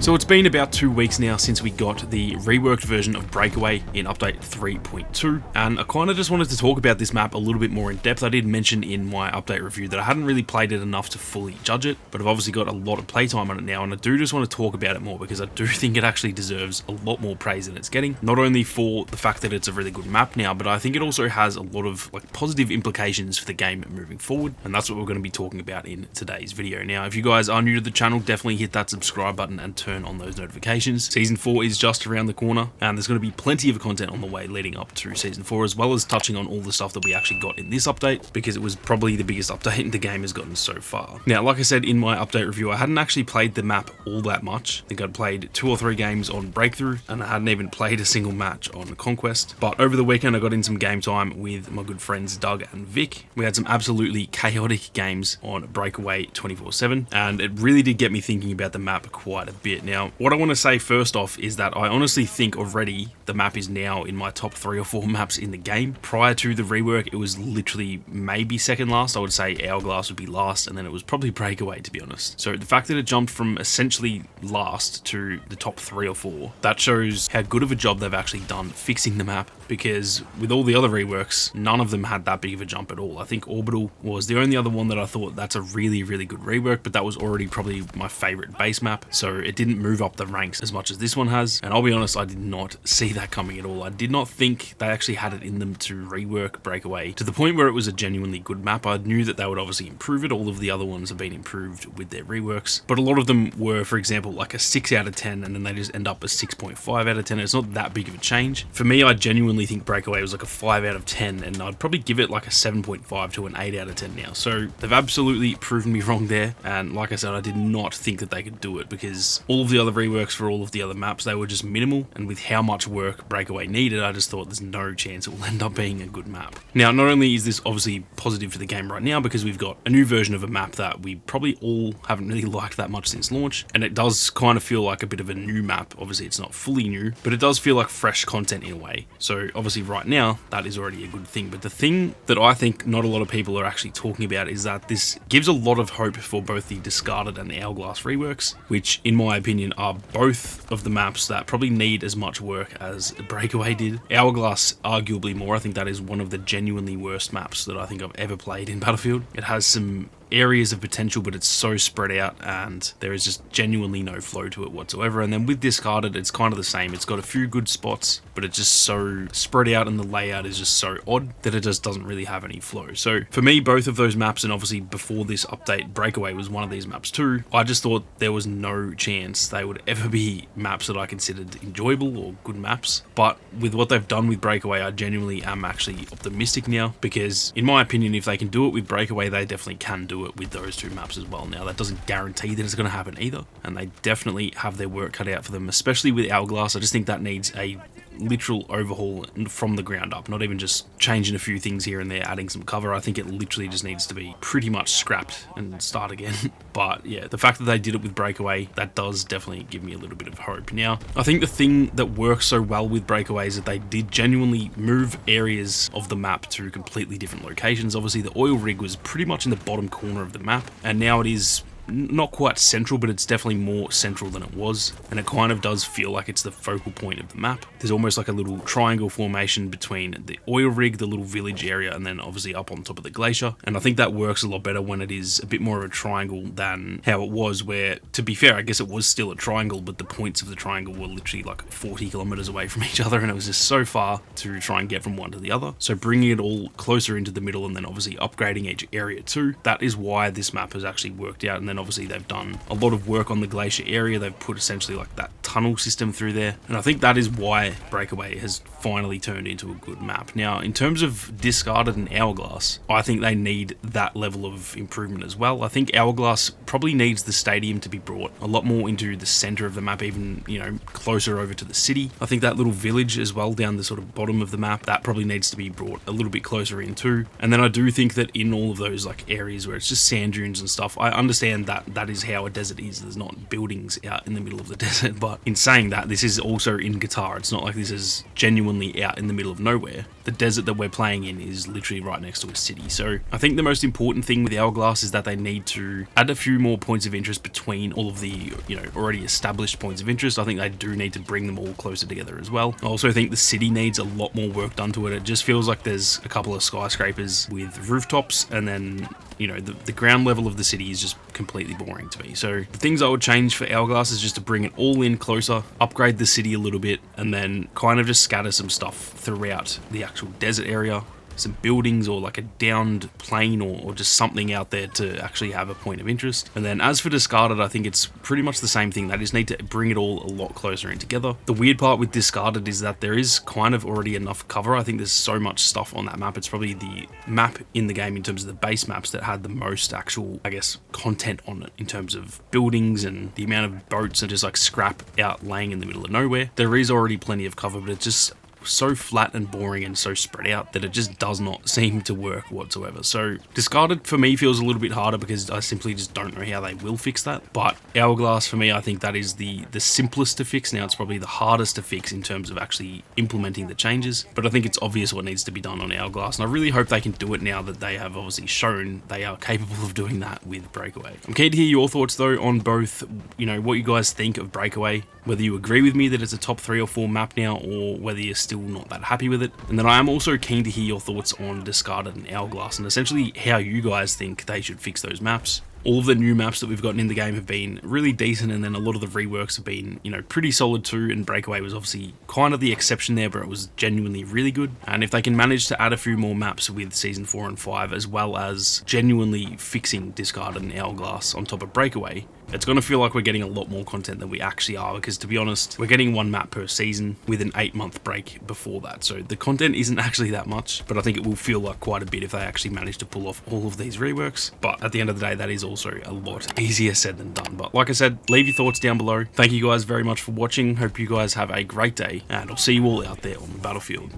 So it's been about 2 weeks now since we got the reworked version of Breakaway in update 3.2, and I kind of just wanted to talk about this map a little bit more in depth. I did mention in my update review that I hadn't really played it enough to fully judge it, but I've obviously got a lot of playtime on it now, and I do just want to talk about it more because I do think it actually deserves a lot more praise than it's getting. Not only for the fact that it's a really good map now, but I think it also has a lot of positive implications for the game moving forward, and that's what we're going to be talking about in today's video. Now, if you guys are new to the channel, definitely hit that subscribe button and turn on those notifications. Season 4 is just around the corner, and there's going to be plenty of content on the way leading up to Season 4, as well as touching on all the stuff that we actually got in this update, because it was probably the biggest update the game has gotten so far. Now, like I said in my update review, I hadn't actually played the map all that much. I think I'd played 2 or 3 games on Breakthrough, and I hadn't even played a single match on Conquest. But over the weekend, I got in some game time with my good friends Doug and Vic. We had some absolutely chaotic games on Breakaway 24/7, and it really did get me thinking about the map quite a bit. Now, what I want to say first off is that I honestly think already the map is now in my top 3 or 4 maps in the game. Prior to the rework, it was literally maybe second last. I would say Hourglass would be last, and then it was probably Breakaway, to be honest. So the fact that it jumped from essentially last to the top 3 or 4, that shows how good of a job they've actually done fixing the map, because with all the other reworks, none of them had that big of a jump at all. I think Orbital was the only other one that I thought that's a really, really good rework, but that was already probably my favorite base map, so it didn't move up the ranks as much as this one has, and I'll be honest, I did not see that coming at all. I did not think they actually had it in them to rework Breakaway to the point where it was a genuinely good map. I knew that they would obviously improve it. All of the other ones have been improved with their reworks, but a lot of them were, for example, like a 6 out of 10, and then they just end up a 6.5 out of 10. It's not that big of a change. For me, I genuinely think Breakaway was like a 5 out of 10, and I'd probably give it like a 7.5 to an 8 out of 10 now. So they've absolutely proven me wrong there, and like I said, I did not think that they could do it, because all of the other reworks for all of the other maps, they were just minimal, and with how much work Breakaway needed, I just thought there's no chance it will end up being a good map. Now, not only is this obviously positive for the game right now, because we've got a new version of a map that we probably all haven't really liked that much since launch, and it does kind of feel like a bit of a new map. Obviously, it's not fully new, but it does feel like fresh content in a way. So obviously right now, that is already a good thing. But the thing that I think not a lot of people are actually talking about is that this gives a lot of hope for both the Discarded and the Hourglass reworks, which in my opinion are both of the maps that probably need as much work as Breakaway did. Hourglass arguably more. I think that is one of the genuinely worst maps that I think I've ever played in Battlefield. It has some areas of potential, but it's so spread out, and there is just genuinely no flow to it whatsoever. And then with Discarded, it's kind of the same. It's got a few good spots, but it's just so spread out, and the layout is just so odd that it just doesn't really have any flow. So for me, both of those maps, and obviously before this update, Breakaway was one of these maps too, I just thought there was no chance they would ever be maps that I considered enjoyable or good maps. But with what they've done with Breakaway, I genuinely am actually optimistic now, because in my opinion, if they can do it with Breakaway, they definitely can do it with those 2 maps as well. Now, that doesn't guarantee that it's going to happen either, and they definitely have their work cut out for them, especially with Hourglass. I just think that needs a literal overhaul from the ground up, not even just changing a few things here and there, adding some cover. I think it literally just needs to be pretty much scrapped and start again. But yeah, the fact that they did it with Breakaway, that does definitely give me a little bit of hope. Now, I think the thing that works so well with Breakaway is that they did genuinely move areas of the map to completely different locations. Obviously, the oil rig was pretty much in the bottom corner of the map, and now it is not quite central, but it's definitely more central than it was, and it kind of does feel like it's the focal point of the map. There's almost like a little triangle formation between the oil rig, the little village area, and then obviously up on top of the glacier, and I think that works a lot better when it is a bit more of a triangle than how it was, where, to be fair, I guess it was still a triangle, but the points of the triangle were literally like 40 kilometers away from each other, and it was just so far to try and get from one to the other. So bringing it all closer into the middle, and then obviously upgrading each area too, that is why this map has actually worked out. And then obviously they've done a lot of work on the glacier area. They've put essentially like that tunnel system through there, and I think that is why Breakaway has finally turned into a good map. Now, in terms of Discarded and Hourglass, I think they need that level of improvement as well. I think Hourglass probably needs the stadium to be brought a lot more into the center of the map, even, you know, closer over to the city. I think that little village as well down the sort of bottom of the map, that probably needs to be brought a little bit closer in too. And then I do think that in all of those like areas where it's just sand dunes and stuff, I understand that that is how a desert is. There's not buildings out in the middle of the desert, but in saying that, this is also in Qatar. It's not like this is genuinely out in the middle of nowhere. The desert that we're playing in is literally right next to a city. So I think the most important thing with Hourglass is that they need to add a few more points of interest between all of the, already established points of interest. I think they do need to bring them all closer together as well. I also think the city needs a lot more work done to it. It just feels like there's a couple of skyscrapers with rooftops, and then the ground level of the city is just completely boring to me. So the things I would change for Hourglass is just to bring it all in closer, upgrade the city a little bit, and then kind of just scatter some stuff throughout the actual desert area. Some buildings or like a downed plane or just something out there to actually have a point of interest. And then as for Discarded, I think it's pretty much the same thing. They just need to bring it all a lot closer in together. The weird part with Discarded is that there is kind of already enough cover. I think there's so much stuff on that map. It's probably the map in the game in terms of the base maps that had the most actual, I guess, content on it in terms of buildings and the amount of boats and just like scrap out laying in the middle of nowhere. There is already plenty of cover, but it's just so flat and boring and so spread out that it just does not seem to work whatsoever. So Discarded for me feels a little bit harder because I simply just don't know how they will fix that. But Hourglass for me, I think that is the simplest to fix. Now it's probably the hardest to fix in terms of actually implementing the changes, but I think it's obvious what needs to be done on Hourglass, and I really hope they can do it now that they have obviously shown they are capable of doing that with Breakaway. I'm keen to hear your thoughts though on both, what you guys think of Breakaway, whether you agree with me that it's a top 3 or 4 map now, or whether you're still not that happy with it. And then I am also keen to hear your thoughts on Discarded and Hourglass, and essentially how you guys think they should fix those maps. All of the new maps that we've gotten in the game have been really decent, and then a lot of the reworks have been, pretty solid too, and Breakaway was obviously kind of the exception there, but it was genuinely really good. And if they can manage to add a few more maps with Season 4 and 5, as well as genuinely fixing Discarded and Hourglass on top of Breakaway, it's going to feel like we're getting a lot more content than we actually are, because to be honest, we're getting 1 map per season with an 8-month break before that. So the content isn't actually that much, but I think it will feel like quite a bit if they actually manage to pull off all of these reworks. But at the end of the day, that is also a lot easier said than done. But like I said, leave your thoughts down below. Thank you guys very much for watching. Hope you guys have a great day, and I'll see you all out there on the battlefield.